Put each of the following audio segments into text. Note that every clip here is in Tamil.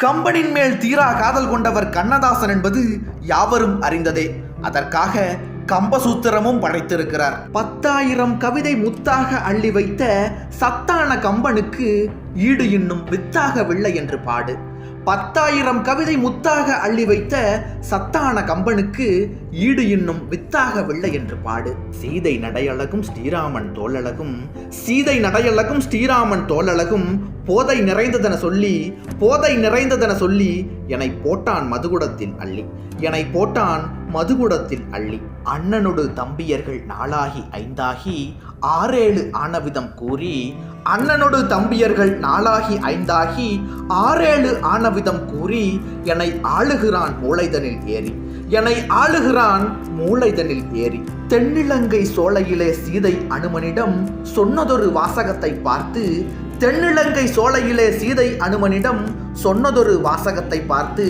கம்பனின் மேல் தீரா காதல் கொண்டவர் கண்ணதாசன் என்பது யாவரும் அறிந்ததே. அதற்காக கம்பசூத்திரமும் படைத்திருக்கிறார். 10,000 கவிதை முத்தாக அள்ளி வைத்த சத்தான கம்பனுக்கு ஈடு இன்னும் வித்தாகவில்லை என்று பாடு. 10,000 கவிதை முத்தாக அள்ளி வைத்த சத்தான கம்பனுக்கு ஈடு இன்னும் வித்தாகவில்லை என்று பாடு. சீதை நடையழகும் ஸ்ரீராமன் தோளழகும், சீதை நடையழகும் ஸ்ரீராமன் தோளழகும், போதை நிறைந்ததென சொல்லி என்னை போட்டான் மதுகுடத்தில் அள்ளி, என்னை போட்டான் மதுகுடத்தில் அள்ளி. அண்ணனோடு தம்பியர்கள் 4ஆகி 5ஆகி 6-7 ஆனவிதம் கூறி, அண்ணனோடு தம்பியர்கள் 4ஆகி 5ஆகி 6-7 ஆனவிதம் கூறி என்னை ஆளுகிறான் மூளைதனில் ஏறி, என்னை ஆளுகிறான் மூளைதனில் ஏறி. தென்னிலங்கை சோலையிலே சீதை அனுமனிடம் சொன்னதொரு வாசகத்தை பார்த்து, தென்னிலங்கை சோலையிலே சீதை அனுமனிடம் சொன்னதொரு வாசகத்தை பார்த்து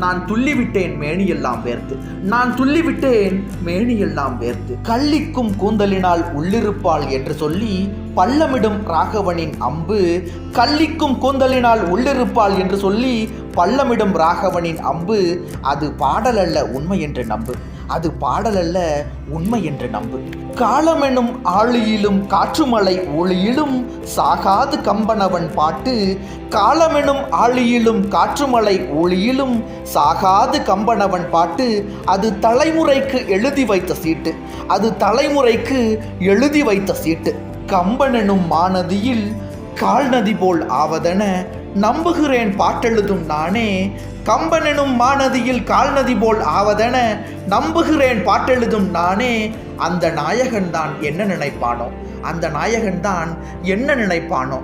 நான் துள்ளிவிட்டேன் மேனியெல்லாம் வேர்த்து, நான் துள்ளிவிட்டேன் மேனியெல்லாம் வேர்த்து. கள்ளிக்கும் கூந்தலினால் உள்ளிருப்பாள் என்று சொல்லி பள்ளமிடும் ராகவனின் அம்பு, கள்ளிக்கும் கூந்தலினால் உள்ளிருப்பாள் என்று சொல்லி பள்ளமிடும் ராகவனின் அம்பு, அது பாடலல்ல உண்மை என்று நம்பு, அது பாடலல்ல உண்மை என்று நம்பு. காலமெனும் ஆழியிலும் காற்றுமலை ஒளியிலும் சாகாது கம்பனவன் பாட்டு, காலமெனும் ஆழியிலும் காற்றுமலை ஒளியிலும் சாகாது கம்பனவன் பாட்டு, அது தலைமுறைக்கு எழுதி வைத்த சீட்டு, அது தலைமுறைக்கு எழுதி வைத்த சீட்டு. கம்பனெனும் மாநதியில் கால்நதி போல் ஆவதென நம்புகிறேன் பாட்டெழுதும் நானே, கம்பனெனும் மாநதியில் கால்நதி போல் ஆவதென நம்புகிறேன் பாட்டெழுதும் நானே. அந்த நாயகன்தான் என்ன நினைப்பானோ, அந்த நாயகன்தான் என்ன நினைப்பானோ.